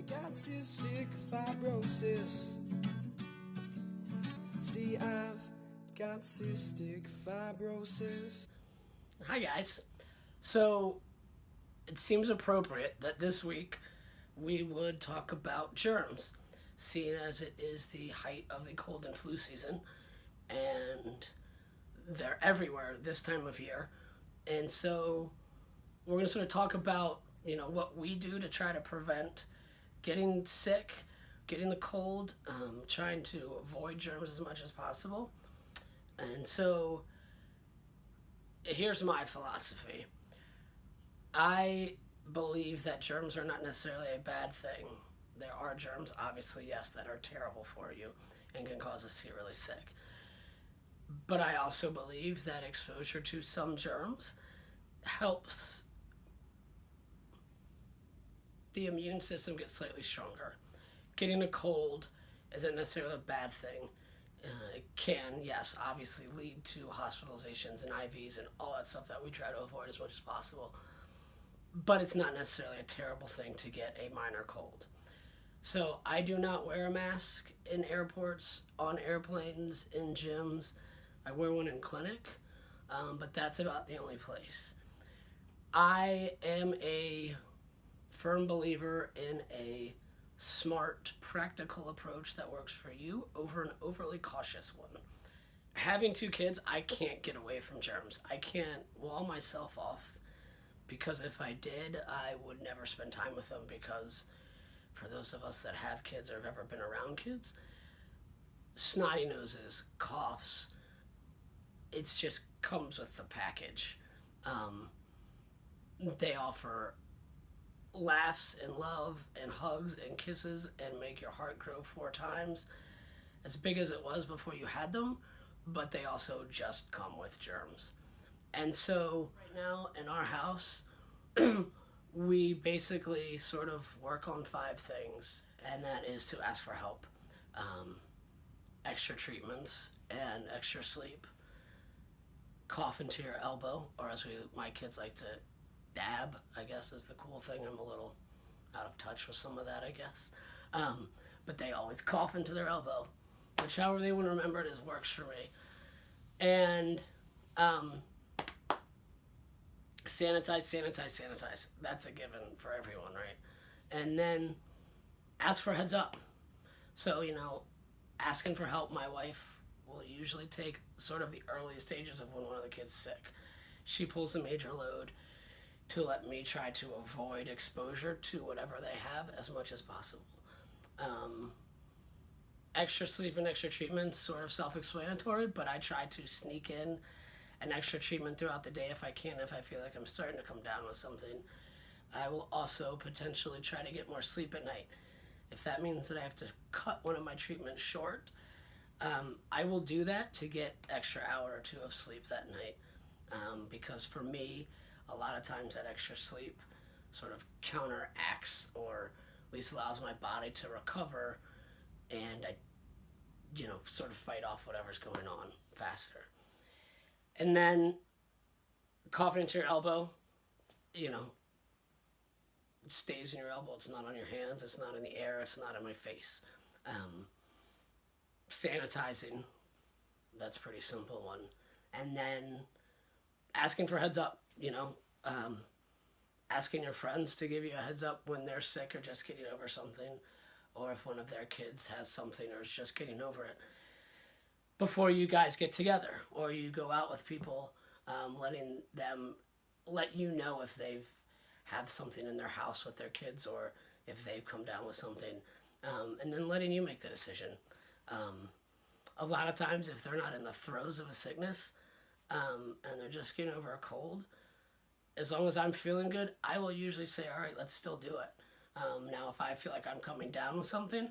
got cystic fibrosis. See, I've got cystic fibrosis. Hi guys. So it seems appropriate that this week we would talk about germs, seeing as it is the height of the cold and flu season and they're everywhere this time of year. And so we're going to sort of talk about, what we do to try to prevent getting sick, getting the cold, trying to avoid germs as much as possible. And so here's my philosophy. I believe that germs are not necessarily a bad thing. There are germs, obviously, yes, that are terrible for you and can cause us to get really sick. But I also believe that exposure to some germs helps the immune system get slightly stronger. Getting a cold isn't necessarily a bad thing. It can, yes, obviously lead to hospitalizations and IVs and all that stuff that we try to avoid as much as possible. But it's not necessarily a terrible thing to get a minor cold. So I do not wear a mask in airports, on airplanes, in gyms. I wear one in clinic, but that's about the only place. I am a firm believer in a smart, practical approach that works for you over an overly cautious one. Having 2 kids, I can't get away from germs. I can't wall myself off, because if I did, I would never spend time with them, because for those of us that have kids or have ever been around kids, snotty noses, coughs, it just comes with the package. They offer laughs and love and hugs and kisses and make your heart grow 4 times as big as it was before you had them, but they also just come with germs. And so right now in our house, we basically sort of work on 5 things, and that is to ask for help, extra treatments and extra sleep, cough into your elbow, or as my kids like to dab, I guess is the cool thing. I'm a little out of touch with some of that, I guess. But they always cough into their elbow, which however they want to remember it is works for me. And sanitize. That's a given for everyone, right? And then ask for a heads up. So, asking for help, my wife will usually take sort of the early stages of when one of the kids is sick. She pulls a major load to let me try to avoid exposure to whatever they have as much as possible. Extra sleep and extra treatment, sort of self-explanatory, but I try to sneak in an extra treatment throughout the day if I can, if I feel like I'm starting to come down with something. I will also potentially try to get more sleep at night. If that means that I have to cut one of my treatments short, I will do that to get extra hour or 2 of sleep that night. Because for me, a lot of times that extra sleep sort of counteracts, or at least allows my body to recover, and I, sort of fight off whatever's going on faster. And then coughing into your elbow, it stays in your elbow. It's not on your hands. It's not in the air. It's not in my face. Sanitizing, that's a pretty simple one. And then asking for heads up, asking your friends to give you a heads up when they're sick or just getting over something, or if one of their kids has something or is just getting over it, before you guys get together or you go out with people, letting them let you know if they've have something in their house with their kids or if they've come down with something, and then letting you make the decision. A lot of times if they're not in the throes of a sickness, and they're just getting over a cold, as long as I'm feeling good, I will usually say, all right, let's still do it. Now, if I feel like I'm coming down with something,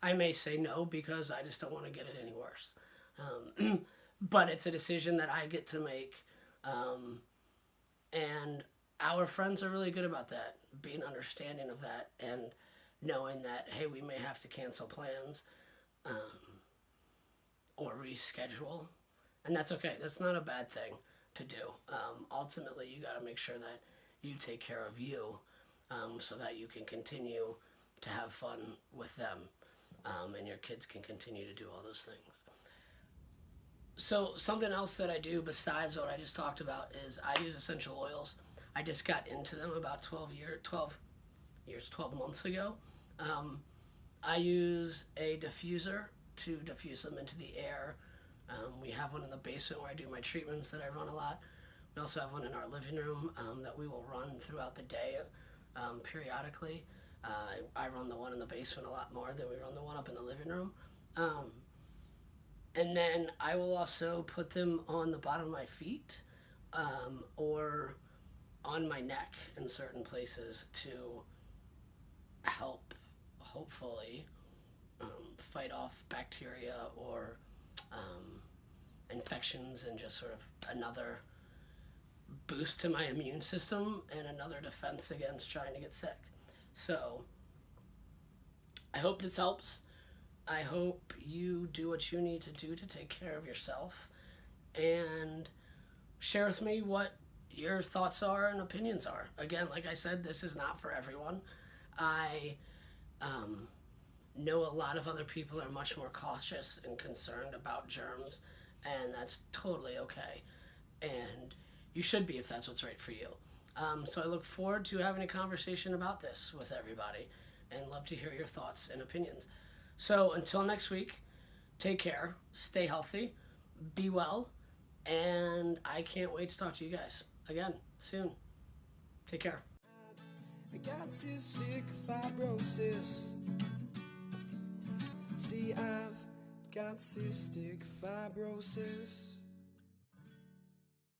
I may say no because I just don't want to get it any worse. But it's a decision that I get to make. And our friends are really good about that, being understanding of that and knowing that, hey, we may have to cancel plans or reschedule. And that's okay. That's not a bad thing to do. Ultimately, you got to make sure that you take care of you so that you can continue to have fun with them, and your kids can continue to do all those things. So something else that I do besides what I just talked about is I use essential oils. I just got into them about 12 months ago. I use a diffuser to diffuse them into the air. We have one in the basement where I do my treatments that I run a lot. We also have one in our living room that we will run throughout the day periodically. I run the one in the basement a lot more than we run the one up in the living room. And then I will also put them on the bottom of my feet or on my neck in certain places to help, hopefully, fight off bacteria or infections, and just sort of another boost to my immune system and another defense against trying to get sick. So I hope this helps. I hope you do what you need to do to take care of yourself, and share with me what your thoughts are and opinions are. Again, like I said, this is not for everyone. I know a lot of other people are much more cautious and concerned about germs, and that's totally okay. And you should be if that's what's right for you. So I look forward to having a conversation about this with everybody, and love to hear your thoughts and opinions. So until next week, take care, stay healthy, be well, and I can't wait to talk to you guys again soon. Take care. I got cystic fibrosis. See, I've got cystic fibrosis.